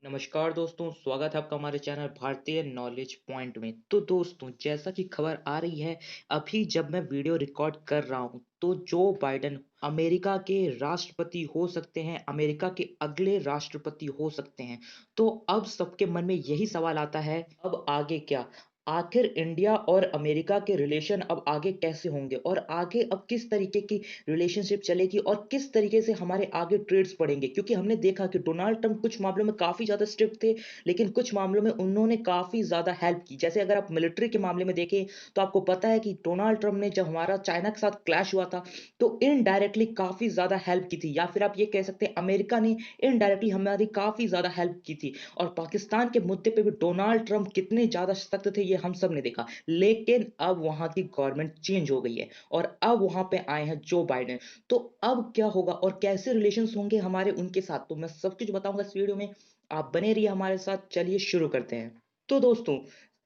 नमस्कार दोस्तों, स्वागत है आपका हमारे चैनल भारतीय नॉलेज पॉइंट में। तो दोस्तों, जैसा कि खबर आ रही है, अभी जब मैं वीडियो रिकॉर्ड कर रहा हूँ, तो जो बाइडेन अमेरिका के राष्ट्रपति हो सकते हैं, अमेरिका के अगले राष्ट्रपति हो सकते हैं। तो अब सबके मन में यही सवाल आता है, अब आगे क्या? आखिर इंडिया और अमेरिका के रिलेशन अब आगे कैसे होंगे और आगे अब किस तरीके की रिलेशनशिप चलेगी और किस तरीके से हमारे आगे ट्रेड्स बढ़ेंगे? क्योंकि हमने देखा कि डोनाल्ड ट्रंप कुछ मामलों में काफ़ी ज़्यादा स्ट्रिक्ट थे, लेकिन कुछ मामलों में उन्होंने काफ़ी ज़्यादा हेल्प की। जैसे अगर आप मिलिट्री के मामले में देखें, तो आपको पता है कि डोनाल्ड ट्रंप ने जब हमारा चाइना के साथ क्लैश हुआ था, तो इनडायरेक्टली काफ़ी ज़्यादा हेल्प की थी, या फिर आप ये कह सकते हैं अमेरिका ने इनडायरेक्टली हमारी काफ़ी ज़्यादा हेल्प की थी। और पाकिस्तान के मुद्दे पे भी डोनाल्ड ट्रंप कितने ज़्यादा सख्त थे, ये हम सब ने देखा। लेकिन अब वहाँ की गवर्नमेंट चेंज हो गई है और अब वहाँ पे आए हैं जो बाइडेन। तो अब क्या होगा और कैसे रिलेशंस होंगे हमारे उनके साथ, तो मैं सब कुछ बताऊंगा इस वीडियो में। आप बने रहिए हमारे साथ। चलिए शुरू करते हैं। तो दोस्तों,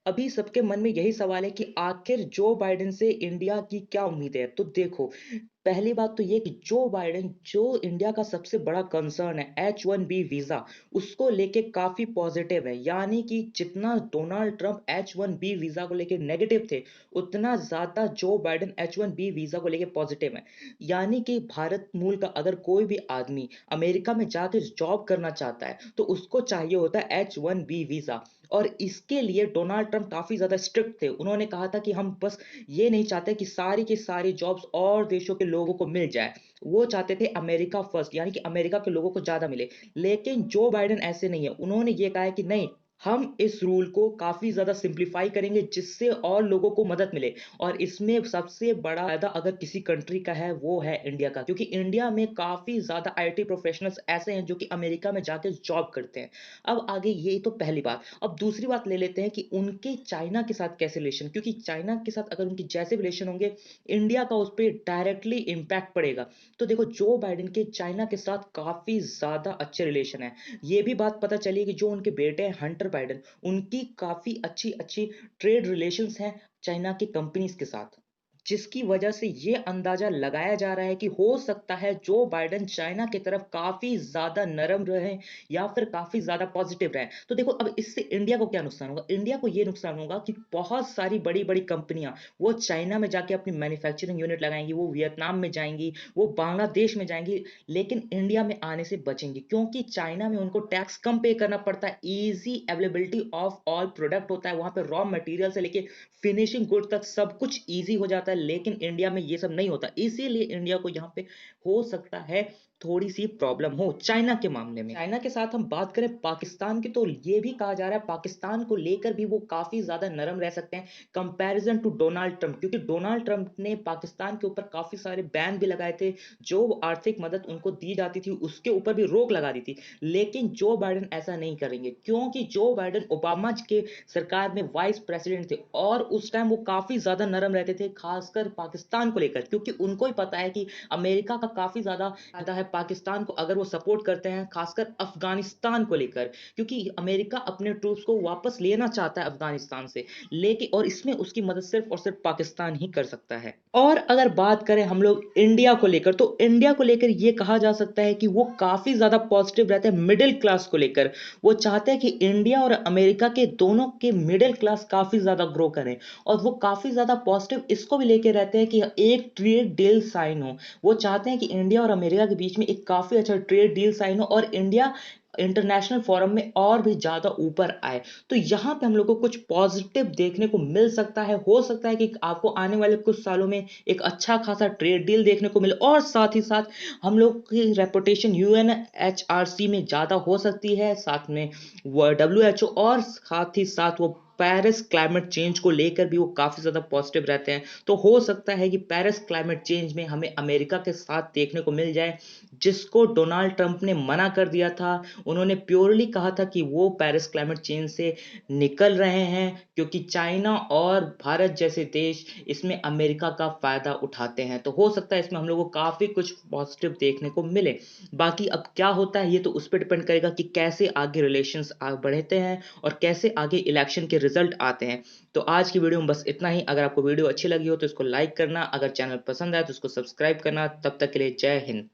अभी सबके मन में यही सवाल है कि आखिर जो बाइडेन से इंडिया की क्या उम्मीद है। तो देखो, पहली बात तो ये कि जो बाइडेन, जो इंडिया का सबसे बड़ा कंसर्न है H1B वीजा, उसको लेके काफी पॉजिटिव है। यानी कि जितना डोनाल्ड ट्रंप H1B वीजा को लेके नेगेटिव थे, उतना ज्यादा जो बाइडेन H1B वीजा को लेके पॉजिटिव है। यानी कि भारत मूल का अगर कोई भी आदमी अमेरिका में जाकर जॉब करना चाहता है, तो उसको चाहिए होता है H1B वीजा। और इसके लिए डोनाल्ड ट्रंप काफी ज्यादा स्ट्रिक्ट थे। उन्होंने कहा था कि हम बस ये नहीं चाहते कि सारी की सारी जॉब्स और देशों के लोगों को मिल जाए। वो चाहते थे अमेरिका फर्स्ट, यानी कि अमेरिका के लोगों को ज्यादा मिले। लेकिन जो बाइडेन ऐसे नहीं है। उन्होंने ये कहा है कि नहीं, हम इस रूल को काफी ज्यादा सिंप्लीफाई करेंगे, जिससे और लोगों को मदद मिले। और इसमें सबसे बड़ा फायदा अगर किसी कंट्री का है, वो है इंडिया का, क्योंकि इंडिया में काफी ज्यादा आईटी प्रोफेशनल्स ऐसे हैं जो कि अमेरिका में जाके जॉब करते हैं। अब आगे ये तो पहली बात। अब दूसरी बात ले लेते हैं कि उनके चाइना के साथ कैसे रिलेशन, क्योंकि चाइना के साथ अगर उनके जैसे रिलेशन होंगे, इंडिया का उस पर डायरेक्टली इंपैक्ट पड़ेगा। तो देखो, जो बाइडेन के चाइना के साथ काफी ज्यादा अच्छे रिलेशन है। ये भी बात पता चली कि जो उनके बेटे हैं हंटर बाइडेन, उनकी काफी अच्छी अच्छी ट्रेड रिलेशंस हैं चाइना की कंपनीज के साथ। जिसकी वजह से ये अंदाजा लगाया जा रहा है कि हो सकता है जो बाइडेन चाइना की तरफ काफी ज्यादा नरम रहे, या फिर काफी ज्यादा पॉजिटिव रहे। तो देखो, अब इससे इंडिया को क्या नुकसान होगा? इंडिया को ये नुकसान होगा कि बहुत सारी बड़ी बड़ी कंपनियां वो चाइना में जाके अपनी मैन्युफैक्चरिंग यूनिट लगाएंगी, वो वियतनाम में जाएंगी, वो बांग्लादेश में जाएंगी, लेकिन इंडिया में आने से बचेंगी, क्योंकि चाइना में उनको टैक्स कम पे करना पड़ता है। Easy availability of all product होता है वहां पे, रॉ मटेरियल से लेके फिनिशिंग गुड तक सब कुछ इजी हो जाता है। लेकिन इंडिया में ये सब नहीं होता, इसीलिए इंडिया को यहाँ पे हो सकता है थोड़ी सी प्रॉब्लम हो चाइना के मामले में। चाइना के साथ हम बात करें पाकिस्तान की, तो ये भी कहा जा रहा है पाकिस्तान को लेकर भी वो काफी ज्यादा नरम रह सकते हैं कंपैरिजन टू डोनाल्ड ट्रंप, क्योंकि डोनाल्ड ट्रंप ने पाकिस्तान के ऊपर काफी सारे बैन भी लगाए थे। जो आर्थिक मदद उनको दी जाती थी, उसके ऊपर भी रोक लगा दी थी। लेकिन जो बाइडेन ऐसा नहीं करेंगे, क्योंकि जो बाइडेन ओबामा के सरकार में वाइस प्रेसिडेंट थे, और उस टाइम वो काफी ज्यादा नरम रहते थे, खासकर पाकिस्तान को लेकर, क्योंकि उनको ही पता है कि अमेरिका का काफी ज्यादा फायदा है पाकिस्तान को अगर वो सपोर्ट करते हैं, खासकर अफगानिस्तान को लेकर, क्योंकि अमेरिका अपने ट्रूप्स को वापस लेना चाहता है अफगानिस्तान से। लेकिन और इसमें उसकी मदद सिर्फ और सिर्फ पाकिस्तान ही कर सकता है। और अगर बात करें हम लोग इंडिया को लेकर, तो इंडिया को लेकर यह कहा जा सकता है कि वो काफी ज्यादा पॉजिटिव रहते हैं मिडिल क्लास को लेकर। वो चाहते हैं कि इंडिया और अमेरिका के दोनों के मिडिल क्लास काफी ज्यादा ग्रो करें। और वो काफी ज्यादा पॉजिटिव इसको भी लेके रहते हैं कि एक ट्रेड डील साइन हो। वो चाहते हैं कि इंडिया और अमेरिका के बीच में एक काफी अच्छा ट्रेड डील साइन हो, और इंडिया इंटरनेशनल फोरम में और भी ज्यादा ऊपर आए। तो यहाँ पे हम लोग को कुछ पॉजिटिव देखने को मिल सकता है। हो सकता है कि आपको आने वाले कुछ सालों में एक अच्छा खासा ट्रेड डील देखने को मिले, और साथ ही साथ हम लोग की रेपुटेशन UNHRC में ज्यादा हो सकती है, साथ में WHO, और साथ ही साथ वो पेरिस क्लाइमेट चेंज को लेकर भी वो काफी ज्यादा पॉजिटिव रहते हैं। तो हो सकता है कि पेरिस क्लाइमेट चेंज में हमें अमेरिका के साथ देखने को मिल जाए, जिसको डोनाल्ड ट्रंप ने मना कर दिया था। उन्होंने प्योरली कहा था कि वो पेरिस क्लाइमेट चेंज से निकल रहे हैं, क्योंकि चाइना और भारत जैसे देश इसमें अमेरिका का फायदा उठाते हैं। तो हो सकता है इसमें हम लोग को काफी कुछ पॉजिटिव देखने को मिले। बाकी अब क्या होता है, ये तो उस पर डिपेंड करेगा कि कैसे आगे रिलेशंस बढ़ते हैं और कैसे आगे इलेक्शन के रिजल्ट आते हैं। तो आज की वीडियो में बस इतना ही। अगर आपको वीडियो अच्छी लगी हो तो इसको लाइक करना, अगर चैनल पसंद आए तो इसको सब्सक्राइब करना। तब तक के लिए जय हिंद।